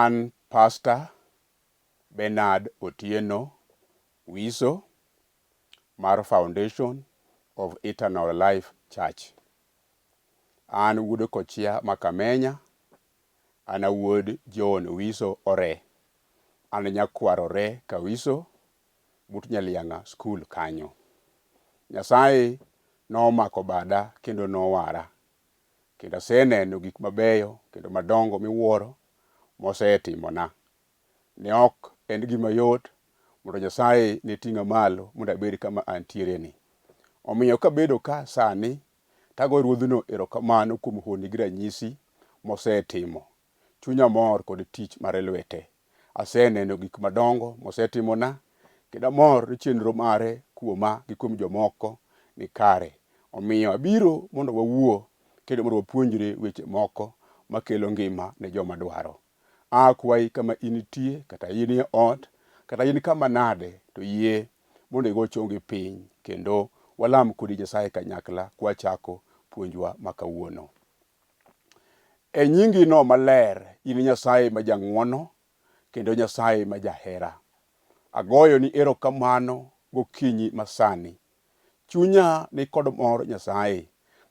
An Pastor Benard Otieno Wiso mar Foundation of Eternal Life Church. An wuod Kochia Makamenya, an wuod John Wiso Ore. An nyakwarore Kawiso but Nyalianga school kanyo. Nyasaye nomako bada kendo nowara. Kendo aseneno gik mabeyo kendo madongo miwuoro mosetimona. Ne ok en gima yot mondo Nyasaye ne ting'a malo mondo abed kama antiere ni. Omiyo kabedo ka sani tago Ruodhno erokamano kuom honni gi ranyisi mosetimo. Chunya mor kod tich mar lwete. Aseneno gik madongo mosetimona kendo amor ni chenro mare kuoma gi kuom jomoko ni kare. Omiyo abiro mondo wawuo kendo mondo wapuonjre weche moko makelo ngima ne joma dwaro. Akwayi kama initie, kata in e ot, kata in kama nade, to yie mondo igo chongi piny kendo walam kodi Nyasaye kanyakla kwachako puonjwa makawuono. E nyingi no maler, in Nyasaye ma jang'wono kendo Nyasaye ma jahera. Agoyo ni erokamano gokinyi masani. Chunya ni kod mor Nyasaye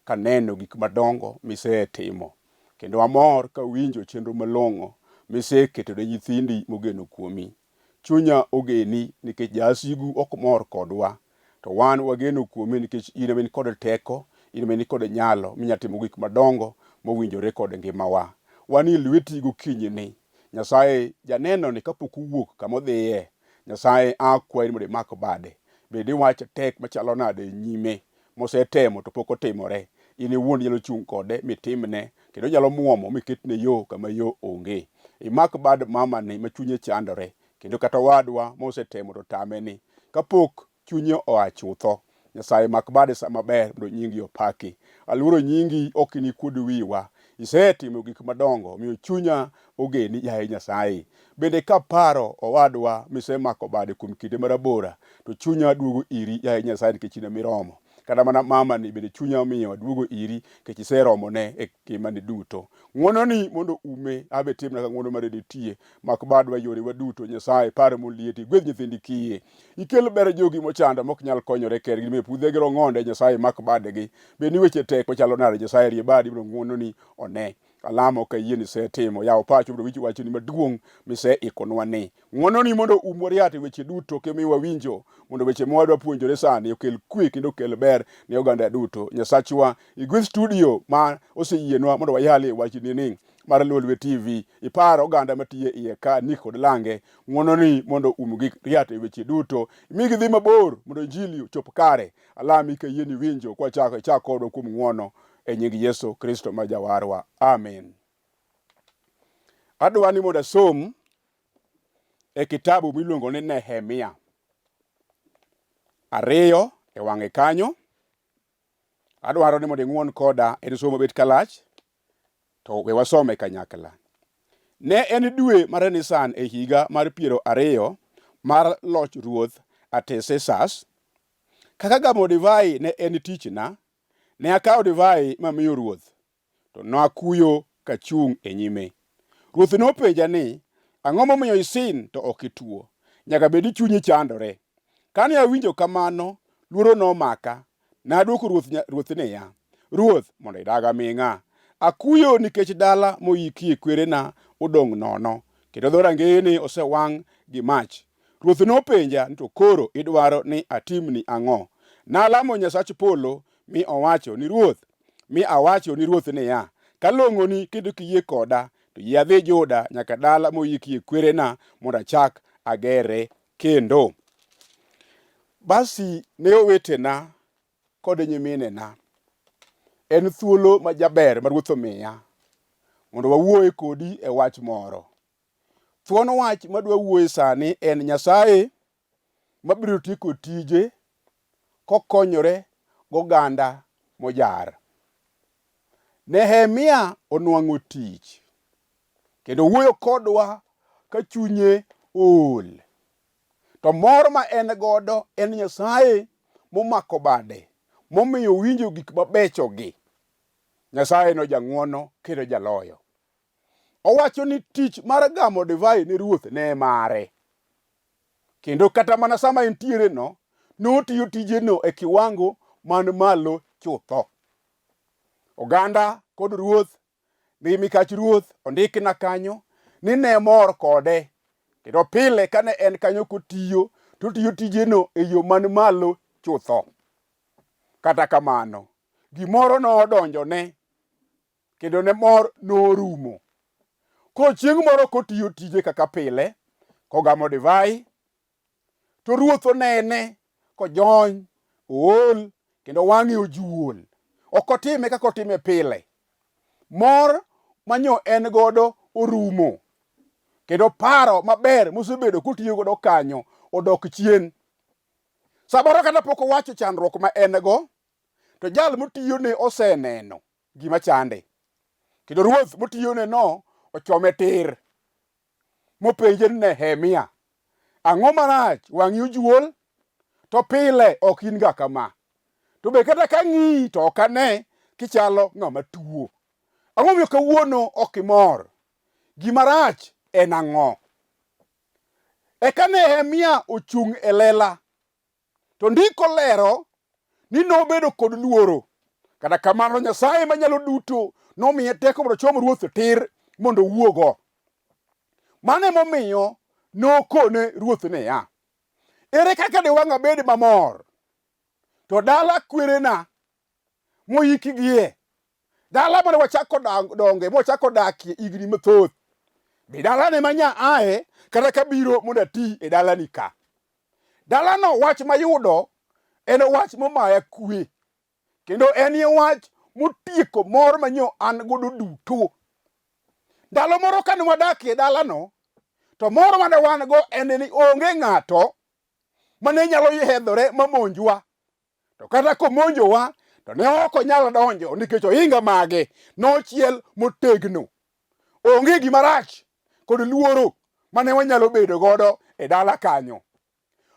kaneno gik madongo misetimo, kendo amor kawinjo chenro malong'o miseketo ne nyithindi mogeno kuomi. Chunya ogeni nikech jasigu ok mor kodwa, to wan wageno kuomi nikech in ema ni kod teko, in ema ni kod nyalo minyatimo gik madongo mowinjore kod ngimawa. Wan i lweti gokinyi ni. Nyasaye janeno ni kapok uwuok kamodhiye, Nyasaye akwayi mondo imak bade. Bende wach tek machalo nade nyime mosetemo to pok otimore. In iwuon nyalo chung' kode mitimne, kendo nyalo muomo miketne yo kama yo onge. Imak bad mama ni ma chunye chandore, kendo kata wadwa mosetemo to tame ni. Kapok chunye oa chutho, Nyasaye mak bade sa maber mondo nyingi opaki. Aluoro nyingi ok ni kuod wiwa. Isetimo gik madongo, miyo chunya ogeni yaye Nyasaye. Bende kaparo owadwa misemako bade kuom kinde marabora, to chunya duogo iri yaye Nyasaye nikech in miromo. Kata mana mama ni bende chunya omiyo duogo iri nikech iseromone e ngimani duto. Ng'wononi mondo ume abe timna ka ng'wono mare nitie. Mak badwa yore waduto Nyasaye par molieti. Gwedh nyithindi kiye. Ikel ber jogi mochando mok nyal konyore kergi me pudhe gi rong'onde Nyasaye mak badegi. Bende weche tek machalo nade Nyasaye rie badi mondo ng'wononi one. Alamo ka yie ni setimo. Yaw pacho mondo winj wachni maduong' miseikonwa ni. Ng'wononi mondo umworiate weche duto kemiwa winjo, mondo weche mwadwa puonjore sani okel kwe kendo okel ber ne oganda duto. Nyasachwa igwedh studio ma oseyienwa mondo wayalie wachni ni mar Lolwe TV. Iparo oganda matiye iye ka ni kod lange. Ng'wononi mondo umgi riate weche duto. Imigi dhi mabor mondo injili ochop kare. Alami ka yie ni winjo kwa chako kodwa kuom ng'wono e nying Yesu Kristo ma jawarwa. Amen. Adwani mondo asom e kitabu miluongo ni Nehemia. Ariyo e wang'e kanyo. Adwaro ni mondo ing'won koda en somo bet kalach, to we wasome kanyakla. Ne en dwe mar Nisan e higa mar piero ariyo mar loch Ruoth Artaxerxes. Kaka gamo divai ne en tichna, ne akawo divai mamiyo Ruoth, to nakuyo kachung e nyime. Ruoth nopenja ni, ang'o momiyo isin to ok ituo? Nyaka bedi chunyi chandore. Kane awinjo kamano, luoro nomaka. Nadwoko Ruoth niya, Ruoth, mondo idag aming'a. Akuyo nikech dala moyikie kwerena odong' nono, kendo dhorangeyene osewangʼ gi mach. Ruoth nopenja ni to koro idwaro ni atimni ang'o? Nalamo Nyasach polo mi awacho ni Ruoth niya, kalong'oni kendo kiyie koda, to yie adhi Juda nyaka dala moyikie kwerena mondo achak agere kendo. Basi ne owetena kod nyiminena, en thuolo majaber ma Ruoth omiya mondo wawuoye kodi e wach moro. Thuon wach madwa wuoye sani en Nyasaye mabiro tieko tije kokonyore goganda mojar. Nehemia onwang'o tich kendo wuoyo kodwa ka chunye ool. To mor ma en godo en Nyasaye momako bade, momiyo winjo gik mabecho gi. Nyasaye no jang'wono kendo jaloyo. owacho ni tich mar gamo divai ne ruoth ne mare. Kendo kata mana sama entiere no, notiyo tijeno e kiwango man malo chutho. Oganda kod ruoth, dhi mikach ruoth ondikna kanyo ni ne mor kode. Kendo pile kane en kanyo kotiyo, totiyo tijeno e yo man malo chutho. Kata kamano, gimoro nodonjone, kendo ne mor norumo. Koro chieng' moro kotiyo tije kaka pile, kogamo divai, to ruoth onene kojony, ool, kendo wang'e ojuol. Ok otime kaka otime pile. Mor manyo en godo orumo. Kendo paro maber mosebedo kotiyo godo kanyo odok chien. Samoro kata pok owacho chandruok ma en go, to jal motiyone oseneno gima chande. Kendo ruoth motiyone no ochome tir. Mopenje ni Nehemia, ang'o marach wang'i ojuol? To pile ok in ga kama. To be kata ka ng'i to ok ane kichalo ng'ama tuo. Ang'o miyo kawuono ok imor? Gima rach en ang'o? Eka Nehemia ochung' e lela. To ndiko lero ni nobedo kod luoro. Kata kamano Nyasaye manyalo duto nomiye teko mondo chom ruoth tir mondo owuogo. Mano emomiyo nokone ruoth niya, ere kaka de wang'a bed mamor to dala kwerena moyikigie, dala mane wachako donge mwachako dakie higni mathoth, be dalane manya ae kata kabiro mondo ati e dalani ka. Dalano wach mayudo en wach momaya kwe, kendo en wach motieko mor manyo an godo duto. Ndalo moro kane wadakie dalano, to moro mane wan go en ni onge ng'ato mane nyalo hedhore mamonjwa. To kata komonjowa, to ne ok onyal donjo nikech ohinga mage nochiel motegno. Onge gima rach kod luoro mane wanyalo bedo godo e dala kanyo.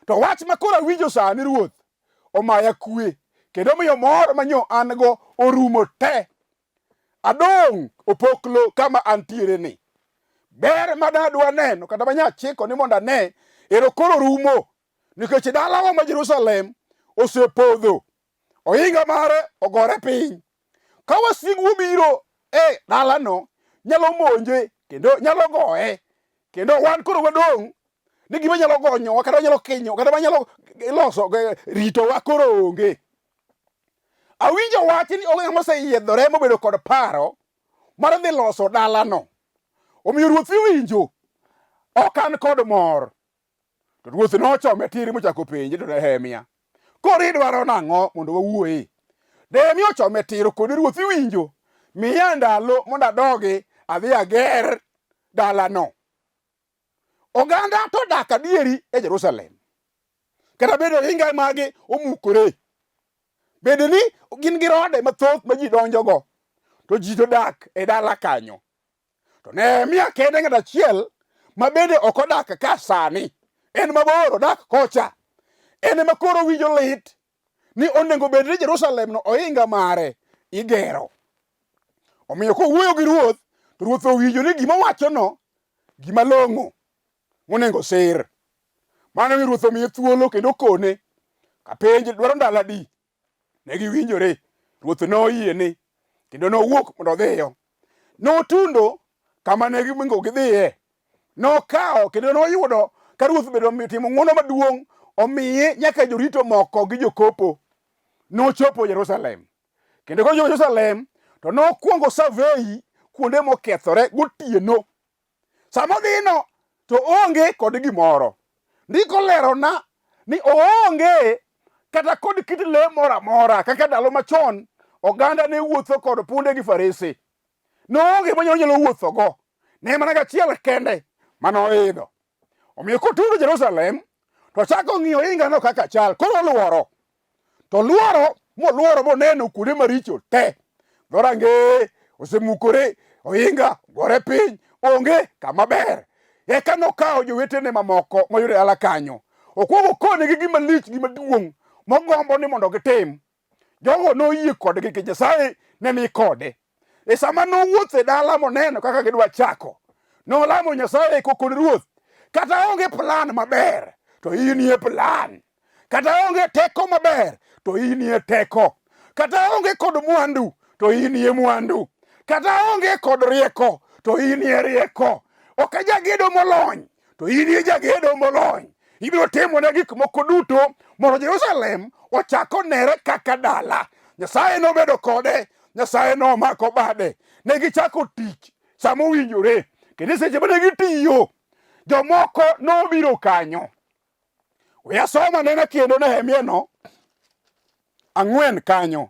To wach makoro awinjo sani ruoth omaya kwe, kendo miyo mor manyo an go orumo te. Adong' opoklo kama antiere ni. Ber madadwa neno kata manya chiko ni mondo ane ero koro rumo, nikech dalawa ma Jerusalem osepodho, ohinga mare ogore piny. Ka wasigu obiro e dalano, nyalo monje kendo nyalo goye, kendo wan koro wadong' ni gima nyalo gonyowa kata nyalo kinyo kata manyalo loso ritowa koro onge. Awinjo wach ni onge moseyiedhore mobedo kod paro mar dhi loso dalano. Omiyo ruoth winjo ok an kod mor. To ruoth nochome tir mochako penje to Nehemia, koro idwaro nang'o mondo wawuoye? Nehemia ochome tir kod ruoth winjo, miya ndalo mondo adogi adhi ager dalano. Oganda to dak adieri e Jerusalem, kata bedo ohinga mage omukore, bedo ni gin gi rode mathoth ma ji donjogo, to ji to dak e dala kanyo. To Nehemia kende ng'at achiel ma bende ok odak ka sani, en mabor odak kocha. En ema koro winjo lit ni onego bed ni Jerusalem no ohinga mare igero. Omiyo kowuoyo gi ruoth, to ruoth owinjo ni gima wachono gima long'o monego sir. Mano mi ruoth omiye thuolo kendo kone kapenj dwaro ndalo adi. Ne giwinjore, ruoth noyiene kendo nowuok mondo odhiyo. Notundo kama ne gimingo gidhiye, nokawo kendo noyudo ka ruoth bedo timo ng'wono maduong', omiye nyaka jorito moko gi jokopo. Nochopo Jerusalem, kendo kochopo Jerusalem to nokwongo survey kuonde mokethore gotieno. Sama odhino to onge kod gimoro. Ndiko lerona ni oonge kata kod kit le moro amora kaka ndalo machon oganda ne wuotho kod punde gi farese. Noonge manyalo wuothogo, ne mana gachiel kende manoidho. Omiyo kotundo Jerusalem, to chako ng'iyo ohingano kaka chal. Koro oluoro, to luoro moluoro moneno kuonde maricho te. Dhorangeye osemukore, ohinga gore piny, onge kama ber. Eka nokawo jowetene mamoko moyudo e dala kanyo, okwongo konegi gima lich gima duong' mogombo ni mondo gitim. Jogo noyie kodgi nikech Nyasaye ne ni kode. E sama nowuotho e dala moneno kaka gidwa chako, Nolamo Nyasaye kod Ruoth. Kata onge plan maber, to inie plan. Kata onge teko maber, to inie teko. Kata onge kod mwandu, to inie mwandu. Kata onge kod rieko, to inie rieko. Ok jagedo molony, to inie jagedo molony. Ibiro timone gik moko duto mondo Jerusalem ochako nere kaka dala. Nyasaye nobedo kode, Nyasaye nomako bade. Ne gichako tich sama owinjore. Kendo seche mane gitiyo, jomoko nobiro kanyo. We asoma nena kendo Nehemia no 4 kanyo.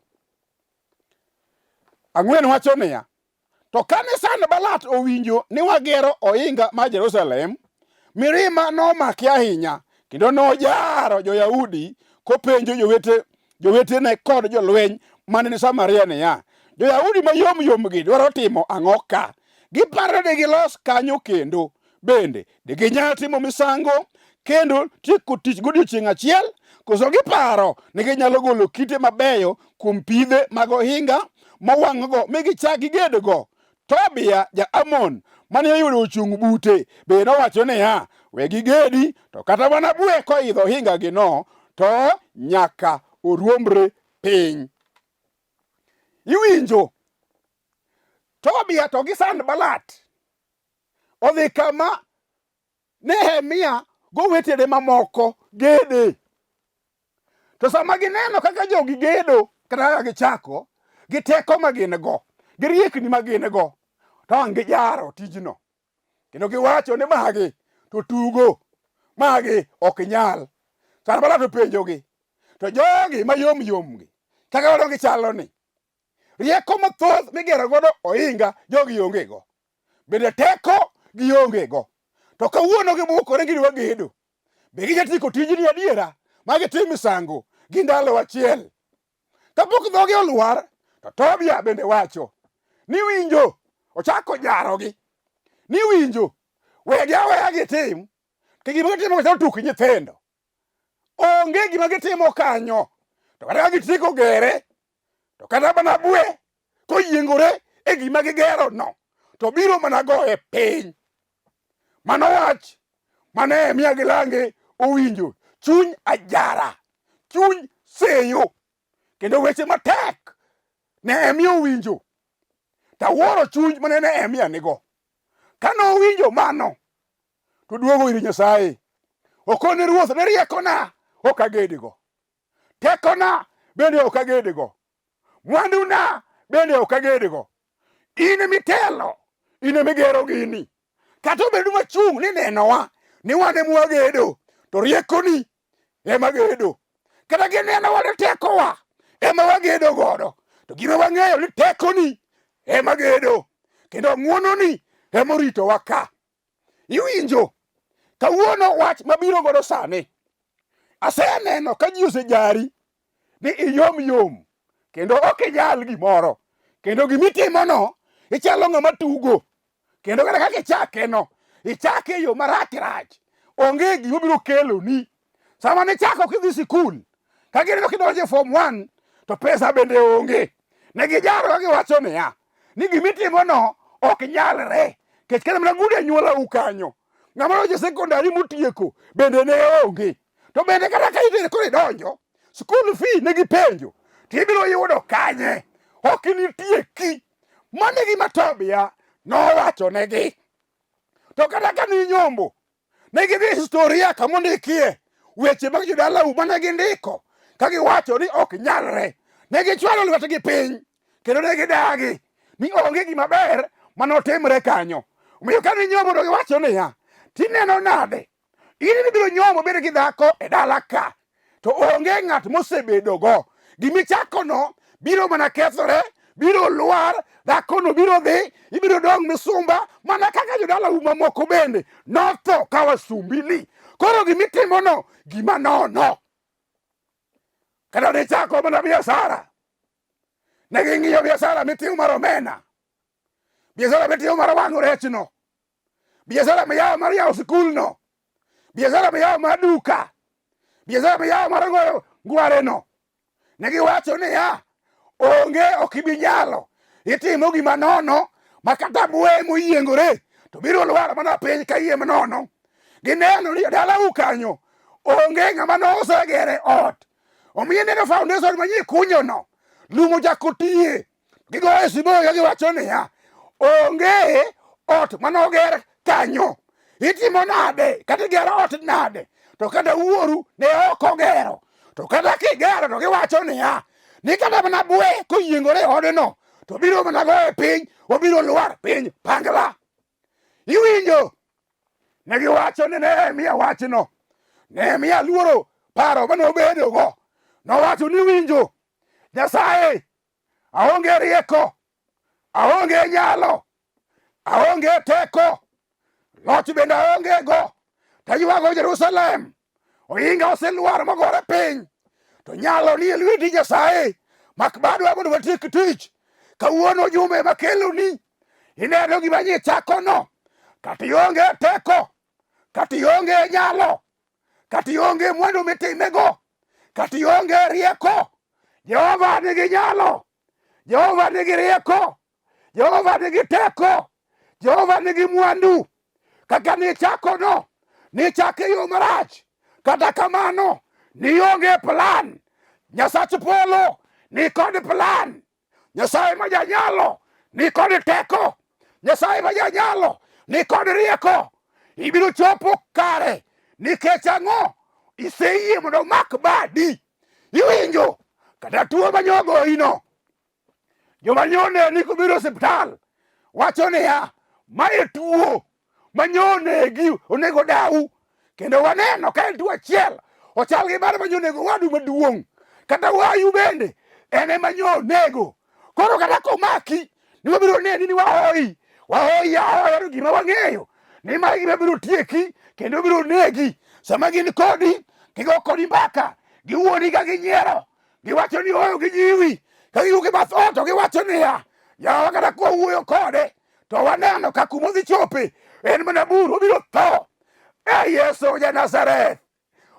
4 wacho niya, to kane Sanbalat owinjo ni wagero ohinga ma Jerusalem, mirima nomake ahinya, kendo nojaro jo-Yahudi kopenjo jowetene kod jolweny mane ni Samaria niya, jo-Yahudi mayom gi dwaro timo ang'o ka? Giparo ni gilos kanyo kendo, bende ginyalo timo misango kendo tieko tich godiochieng' achiel, koso giparo ni ginyalo golo kite mabeyo kuom pidhe mag ohinga mowang'go mi gichak gigedgo. Tobia ja-Amon mane oyudo ochung' bute be nowacho niya, we gigedi, to kata mana bwe koidho ohinga gi no, to nyaka oruombre piny. Iwinjo? Tobia to gi Sanbalat odhi kama Nehemia gowetene mamoko gede. To sama gineno kaka jogi gedo, kata kaka gichako, gi teko ma gin go, gi riekni ma gin go, to ang' gijaro tijno. Kendo giwacho ni magi to tugo, magi ok nyal. Sanbalat openjogi, to jogi mayom gi, kaka wadon gichalo ni, rieko mathoth migero godo ohinga jogi onge go, bende teko gionge go. To kawuono gibukore gidwa gedo, be ginyatieko tijni adiera ma gitim misango gi ndalo achiel? Kapok dhogi olwar, to Tobia bende wacho ni winjo, ochako jarogi ni winjo, wegi aweya gitim, ke gima gitimo kachalo tuk nyithindo. Onge gima gitimo kanyo, to kata ka gitieko gere, to kata mana bwe koyiengore e gima gigero no, to biro mana goye piny. Mano wach mane Nehemia gi lange owinjo, chuny ajara, chuny seyo, kendo weche matek Nehemia owinjo. Tawuoro chuny mane Nehemia nigo. Kano owinjo mano, to duogo ir Nyasaye. Okone Ruoth ne riekona ok agedigo, tekona bende ok agedigo, mwanduna bende ok agedigo. In emitelo, in emigero gini. Kata obedo machung' ni nenowa ni wan ema wagedo, to riekoni ema gedo. Kata ginenowa ni tekowa ema wagedo godo, to gima wang'eyo ni tekoni ema gedo, kendo ng'wononi ema oritowa ka. Iwinjo? Kawuono wach mabiro godo sani, aseneno ka ji osejari ni iyom, kendo ok inyal gimoro, kendo gimitimono ichalo ng'ama tugo, kendo kata kaka ichake no, ichake e yo marach, onge gima biro keloni. Sama nichako kidhi sikul, ka gineno kidonjo e form 1, to pesa bende onge. Ne gijaro ka giwacho niya, ni gimitimono ok nyalre, kech kata mana gude anyuola u kanyo. Ng'ama donjo sekondari motieko bende ne onge. To bende kata ka itere koro idonjo, skul fee ne gipenjo, tibiro yudo kanye? Ok nitieki. Mane gima Tobia nowacho negi. To kata ka ni nyombo, ne gidhi historia kamondikie weche mag jodalau mane gindiko, ka giwacho ni ok nyalre. Ne gichwalo lwetgi piny, kendo ne gidagi ni onge gima ber manotimre kanyo. Omiyo ka ni nyombo to giwacho niya, tineno nade? In ibiro nyomo bede gi dhako e dala ka, to onge ng'at mosebedo go. Gimichakono biro mana kethore, biro lwar, dhakono biro dhi, ibiro dong' misumba, mana kaka jodala mamoko bende notho ka wasumbini. Koro gimitimono gima nono. Kata nichako mana biashara, ne ging'iyo biashara mitimo mar omena, biashara mitimo mar wang'o rechno, biashara miyawo mar yawo sikulno, biashara miyawo mar duka, biashara miyawo mar goyo ngwareno. Ne giwacho niya, onge ok ibi nyalo, itimo gima nono, ma kata bwe moyiengore to biro lwar mana piny ka yie manono. Gineno ni dalau kanyo onge ng'ama nosegere ot. Omiyo neno foundation manyi kunyo no. Lumo jakotie. Gigoye siboyo giwacho niya, onge ot manoger kanyo. Itimo nade? Kata igero ot nade? To kata wuoru ne ok ogero. To kata kigero to giwacho niya, ni kata mana bwe koyiengore odeno, to biro mana goye piny, obiro lwar piny pangla. Iwinjo? Ne giwacho ni Nehemia wachno. Nehemia luoro paro manobedo go. Nowacho ni winjo, Nyasaye, aonge rieko, aonge nyalo, aonge teko, loch bende aonge go. Taywago Jerusalem, ohinga oselwar magore piny. To nyalo ni e lweti Nyasaye, mak badwa mondo watiek tich. Kawuono jumbe makelo ni, ineno gima nye chako no. Kata ionge teko, kata ionge nyalo, kata ionge mwandu mitimego, kata ionge rieko. Jehova nigi nyalo, Jehova nigi rieko, Jehova nigi teko, Jehova nigi mwandu. Kaka ni chako no, ni chake yo marach. Kata kamano, ni onge plan. Nyasach polo, ni kod plan. Nyasaye majanyalo, ni kod teko. Nyasaye majanyalo, ni kod rieko. Ibiro chopo kare, nikech ang'o? Iseyie mondo mak badi. Iwinjo? Kata tuo manyogo ino. Joma nyone ni kubiro osiptal. Wacho niya, mae tuo manyonegi onego dau. Kendo waneno ka en tuo achiel, ochal gi mar manyonego wadu maduong'. Kata wayu bende, ene manyonego. Koro kata komaki, ni wabiro neni ni wahoi. Wahoi ahoya gima wang'eyo. Ni ma gima biro tieki, kendo biro negi. Sama gin kodi, gigo kodi mbaka. Giwuoni ka ginyiero. Giwacho ni oyo gijiwi. Ka giwuok bath ot to giwacho niya, yawa kata kwa wuoyo kode, to waneno ka kuma dhi chope, en mana bur, obiro tho. Yesu ja Nazareth,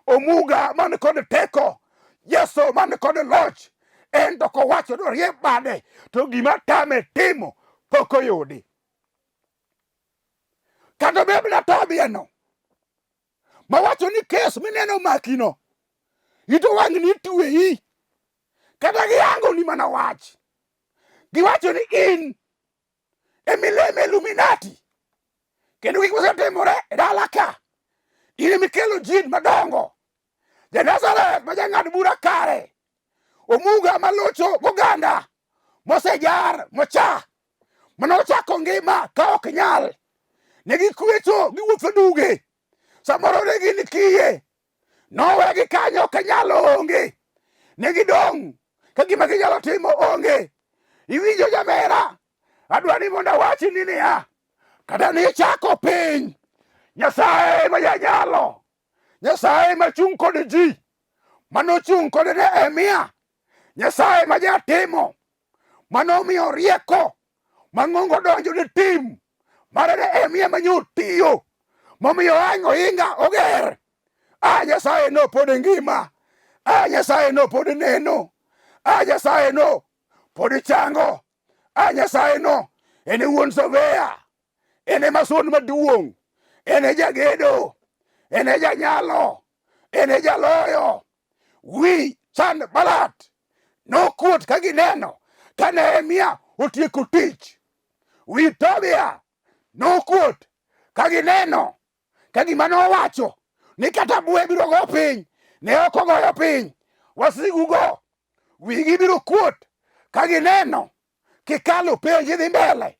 omuga man kod teko, Yesu man kod loch, en to kowacho no rie bade, to gima tame timo pok oyudi. Kata Biblia Tobia no, mawacho ni kes mineno makino, ito wang'ni itue. Kata giyango ni mana wach. Giwacho ni in emileme Illuminati. Kendo gik mosetimore e dala ka. In emikelo jin madongo. Ja Nazareth ma jang'ad bura kare. Omuga malocho goganda. Mosejar mocha. Manochako ngima ka ok nyal. Ne gikwecho giwuotho duge. Samoro ne gin kiye. Nowegi kanyo ka nyalo onge. Ne gidong' ka gima ginyalo timo onge. Iwinjo jamera? Adwa ni mondo awachi ni niya, kata ni chako piny, Nyasaye ma janyalo, Nyasaye machung' kod ji, manochung' kod Nehemia, Nyasaye ma jatimo, manomiyo rieko, mang'ongo donjo ne tim, mar Nehemia manyotiyo, momiyo ang' ohinga oger. Nyasaye no pod ngima. Nyasaye no pod neno. Nyasaye no pod chango. Nyasaye no ene wuon Sovea. Ene mason maduong'. Ene jagedo. Ene janyalo. Ene jaloyo. Wi Sanbalat nokuot ka gineno ka Nehemia otieko tich. Wi Tobia nokuot ka gineno ka gima nowacho ni kata bwe biro go piny, ne ok ogoyo piny. Wasigugo wigi biro kuot ka gineno kikalo penji dhi mbele.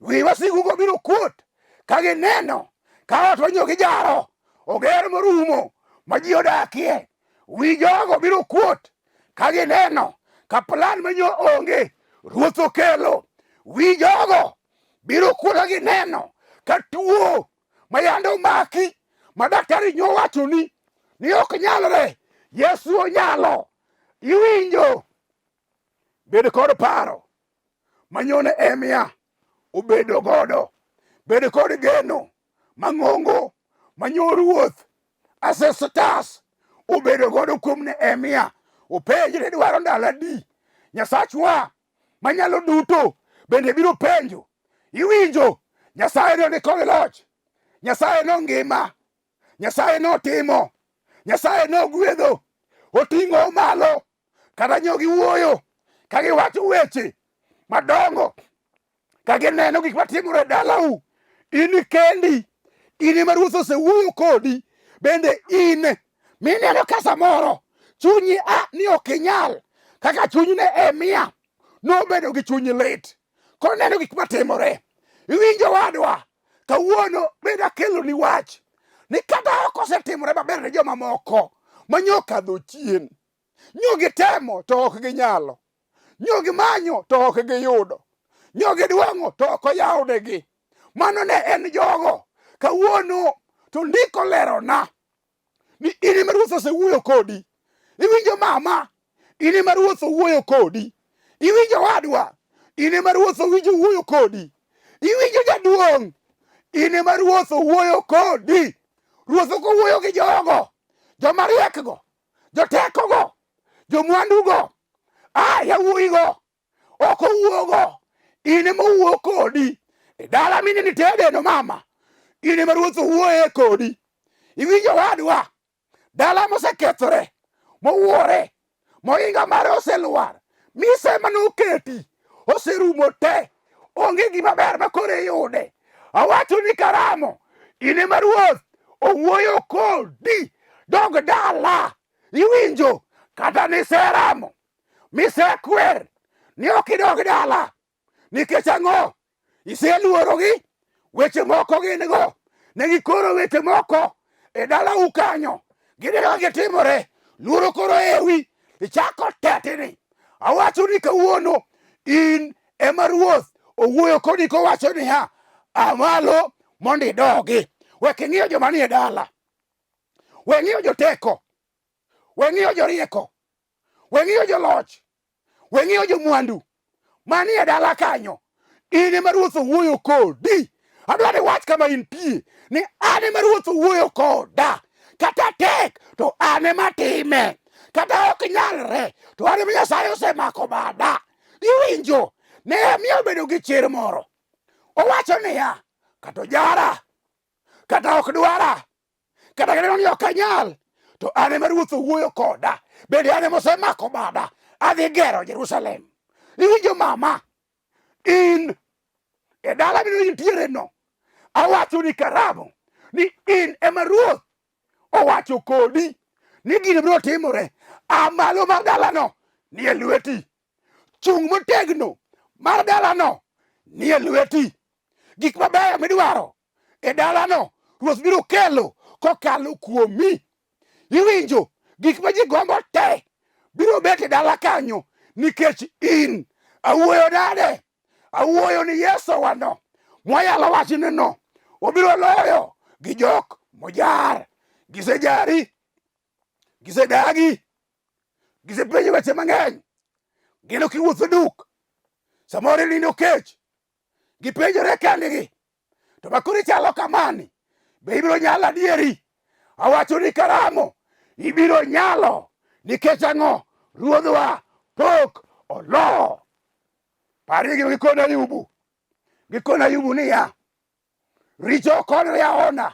Wi wasigugo biro kuot ka gineno ka ot manyo gijaro oger morumo ma ji odakie. Wi jogo biro kuot ka gineno ka plan manyo onge, Ruoth okelo. Wi jogo biro kuot ka gineno ka tuo mayando maki, ma daktari nyowacho ni ok nyalre, Yesu onyalo. Iwinjo? Bed kod paro manyo Nehemia obedo godo. Bed kod geno mang'ongo manyo Ruoth Artaxerxes obedo godo kuom Nehemia. Openjre dwaro ndalo adi. Nyasachwa manyalo duto bende biro penjo. Iwinjo? Nyasaye no ni kod loch, Nyasaye no ngima, Nyasaye no timo, Nyasaye no gwedho, oting'o malo, kata nyogi wuoyo, ka giwacho weche madongo, ka gineno gik matimore dalau, in kendi, in ma Ruoth osewuoyo kodi, bende in mineno ka samoro chunyi ni ok inyal, kaka chuny Nehemia nobedo gi chuny lit koneno gik matimore. Iwinjo wadwa, kawuono bende akelo ni wach ni kata ok osetimore maber ne joma moko manyo kadho chien, nyo gitemo to ok ginyalo, nyo gimanyo to ok giyudo, nyo gidwang'o to ok oyawnegi. Mano ne en jogo. Kawuono to ndiko lerona ni in ma Ruoth osewuoyo kodi. Iwinjo mama, in ma Ruoth owuoyo kodi. Iwinjo wadwa, in ma Ruoth owinjo wuoyo kodi. Iwinjo jaduong', in ma Ruoth owuoyo kodi. Ruoth ok owuoyo gi jogo, joma riekgo, jotekogo, jomwandugo, yawuoyigo, ok owuogo. In ma owuo kodi. E dala mine nitedeno mama, in ma Ruoth owuoye kodi. Iwinjo wadwa, dala mosekethore, mowuore, moinga mare oselwar, mise manoketi oserumo te, onge gima ber makoro iyude. Awacho ni karamo, in ma Ruoth owuoyo kodi. Dog dala. Iwinjo, kata niseramo, misekwer, ni ok idog dala. Nikech ang'o? Iseluorogi. Weche moko gin go, negikoro weche moko e dalau kanyo, gineno gitimore, luoro koro ewi, ichako tetni. Awacho ni kawuono, in ema Ruoth owuoyo kodi kowacho niya, amalo mondo idogi. Wek ing'iyo joma nie dala, we ng'iyo joteko, we ng'iyo jorieko, we ng'iyo joloch, we ng'iyo jomwandu manie dala kanyo. In ema Ruoth owuoyo kodi. Adwa ni wach kama intie ni an ema Ruoth owuoyo koda. Kata tek to an ema time, kata ok nyalre to an ema Nyasaye osemako bada. Iwinjo, Nehemia obedo gi chir moro, owacho niya, kata ojara, kata ok dwara, kata gineno ni ok anyal, to an ema Ruoth owuoyo koda. Bende an ema osemako bada, adhi gero Jerusalem. Iwinjo mama, in e dala mino intiere no, awacho ni karamo, ni in ema Ruoth owacho kodi ni gini biro timore. Malo mar dalano ni e lweti, chung' motegno mar dalano ni e lweti. Gik mabeyo midwaro e dalano Ruoth biro kelo kokalo kuomi. Iwinjo, gik ma ji gombo te biro bet e dala kanyo, nikech in. Awuoyo nade? Awuoyo ni Yesu wano mwayalo wachne no, obiro loyo gi jok mojar. Gisejari, gisedagi, gisepenjo weche mang'eny, gino kiwuotho duk, samoro nindo kech, gipenjore kendgi, to makoro ichalo kamani, be ibiro nyalo adieri? Awacho ni karamo, ibiro nyalo, nikech ang'o? Ruodhwa pok olo. Pari gino gikone Ayubu niya, richo konre aona,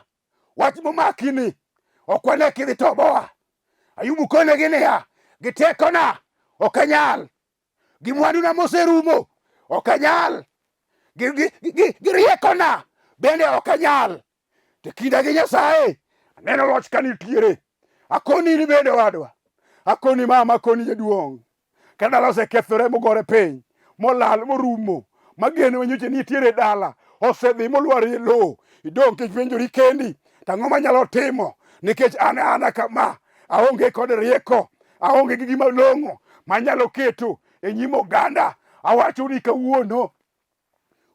wach momakini ok wane kidhi toboa. Ayubu konegi niya, gi tekona ok anyal, gi mwanduna moserumo ok anyal, gi riekona bende ok anyal, to kinda gi Nyasaye aneno loch ka nitiere. Akoni ni bende wadwa, akoni mama, akoni jaduong', ka dala osekethore mogore piny, molal morumo, mageno manyoche nitiere dala osedhi molwar e lo, idong' kipenjori kendi, tang'o manyalo timo? Nikech an kama, aonge kod rieko, aonge gi gima long'o manyalo keto e nyim oganda. Awacho ni kawuono,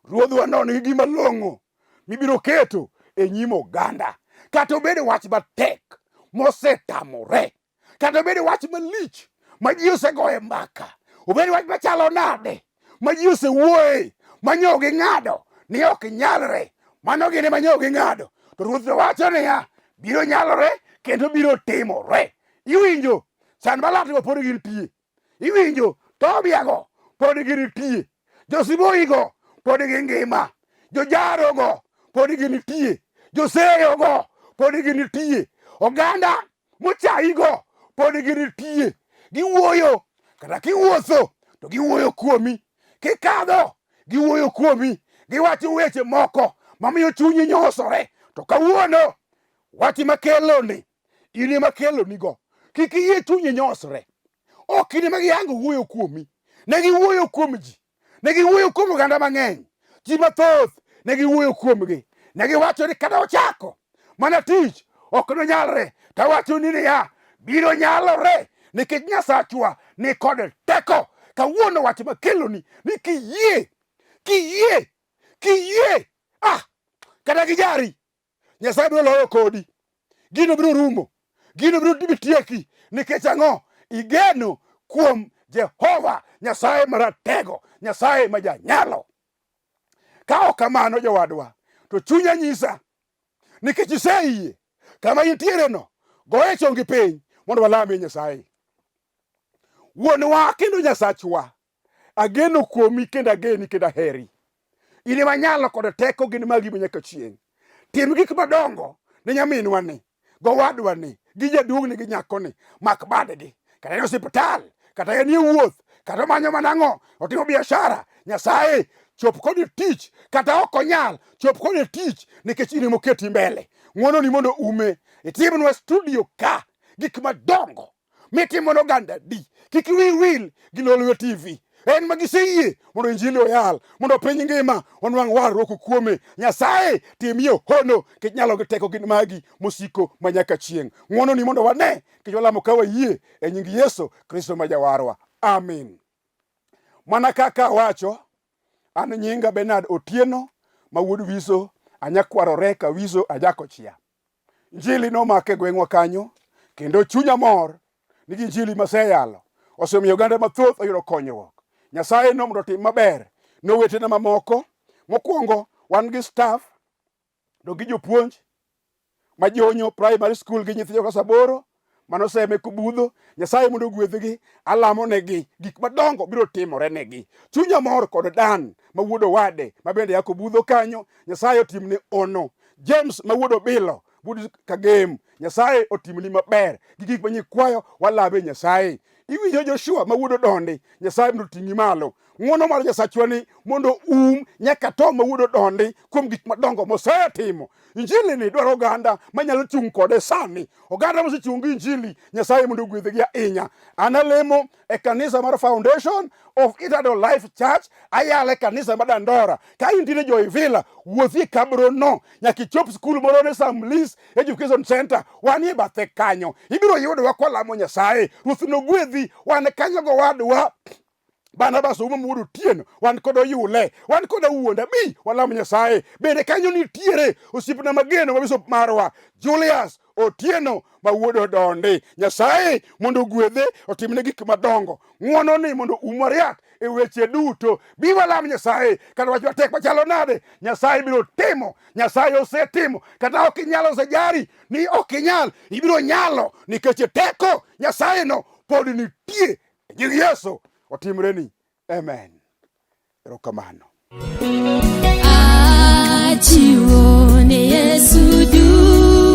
Ruodhwa no nigi gima long'o mibiro keto e nyim oganda. Kata obedo wach matek mosetamore, kata obedo wach malich ma ji osegoye mbaka, obedo wach machalo nade ma ji osewuoye, ma nyogi ng'ado ni ok nyalre, mano gine ma nyogi ng'ado, to Ruoth wacho niya, biro nyalore kendo biro timore. Iwinjo, Sanbalat go pod gintie, iwinjo, Tobia go pod gintie, Josiboyi go pod gingima, jojarogo pod ginitie, joseyogo pod ginitie, oganda mochayigo pod ginitie. Giwuoyo, kata kiwuotho to giwuoyo kuomi, kikadho giwuoyo kuomi, giwacho weche moko mamiyo chunyi nyosore. To kawuono wach makeloni, in ema kelonigo. Kik iyie chunyi nyosre. Ok in ema gihango wuoyo kuomi. Ne giwuoyo kuom ji, ne giwuoyo kuom oganda mang'eny, ji mathoth ne giwuoyo kuomgi. Ne giwacho ni kata ochako mana tich ok nonyalre, tawacho ni niya, biro nyalore nikech Nyasachwa ni kod teko. Kawuono wach makeloni ni kiyie kata gijari, Nyasaye biro loyo kodi. Gino biro rumo, gino biro tieki. Nikech ang'o? Igeno kuom Jehova Nyasaye maratego, Nyasaye majanyalo. Ka ok kamano jowadwa, to chunya nyisa, nikech iseyie kama intiere no, goye chongi piny mondo walame Nyasaye. Wuonwa kendo Nyasachwa, ageno kuomi kendo ageni kendo aheri. In ema nyalo kod teko gin magi manyaka chieng'. Tim gik madongo ne nyaminwa ni, gowadwa ni, gi jaduong'ni gi nyakoni, mak badgi. Kata en osiptal, kata en wuoth, kata manyo manang'o, otimo biashara. Nyasaye chop kode tich, kata ok onyal, chop kode tich, nikech in moketi mbele. Ng'wono ni mondo ume. Itimnwa studio ka, gik madongo mitimo n'oganda di. Kik wil gi Lolwe TV. En magiseyie mondo injili oyal, mondo piny ngima onwang' warruok kuome. Nyasaye timie hono, kech nyalo gi teko gin magi mosiko manyaka chieng'. Ng'wono ni mondo wane, kech walamo ka wayie e nying Yesu Kristo ma Jawarwa. Amin. Mana kaka wacho, an nyinga Benard Otieno, ma wuod Wiso, anyakwarore ka Wiso ajako chia. Injili nomake gweng'wa kanyo, kendo chunya mor nigi injili maseyalo osemiyo oganda mathoth oyudo konyruok. Nyasaye nomondo tim maber nowetena mamoko. Mokwongo wan gi staff to gi jopuonj majonyo primary school gi nyithindo ka saboro manoseme kubudho. Nyasaye mondo gwedhgi, alamo negi gik madongo biro timore negi. Chunya mor kod Dan ma wuod Owade ma bende yako budho kanyo, Nyasaye otimne ono. James ma wuod Obilo bud kagem, Nyasaye otimni maber gi gik manyikwayo walabe Nyasaye. Iwinjo Joshua ma wuod Dondi, Nyasaye mondo ting'i malo. Ng'wono mar Nyasachwa ni mondo nyaka Tom ma wuod Dondi kuom gik madongo mosetimo. Injili ni dwaro oganda manyalo chung' kode sani. Oganda mosechung' gi injili, Nyasaye mondo gwedhgi ahinya. An alemo e kanisa mar Foundation of Eternal Life Church. Ayale kanisa ma Dandora. Ka intiere Joivila, wuothi kabro no nyaka ichop skul moro ne Samlis Education Center. Wanie bathe kanyo. Ibiro yudwa kwalamo Nyasaye. Ruoth nogwedhi, wan kanyo gowadwa. Barnabas Ouma wuod Otieno, wan kod Oyule, wan kod Awuonda, bi walamo Nyasaye. Bende kanyo nitiere osiepna mageno ma bisop marwa, Julius Otieno ma wuod Dondi. Nyasaye mondo gwedhe, otimne gik madongo. Ng'wono ni mondo umwariat e weche duto. Bi walam Nyasaye, kata wach matek machalo nade, Nyasaye biro timo. Nyasaye osetimo. Kata ok inyalo osejari ni ok inyal, ibiro nyalo, nikech teko Nyasaye no pod nitie. Nying Yesu otimreni. Amen. Erokamano. Achiwo ne Yesu du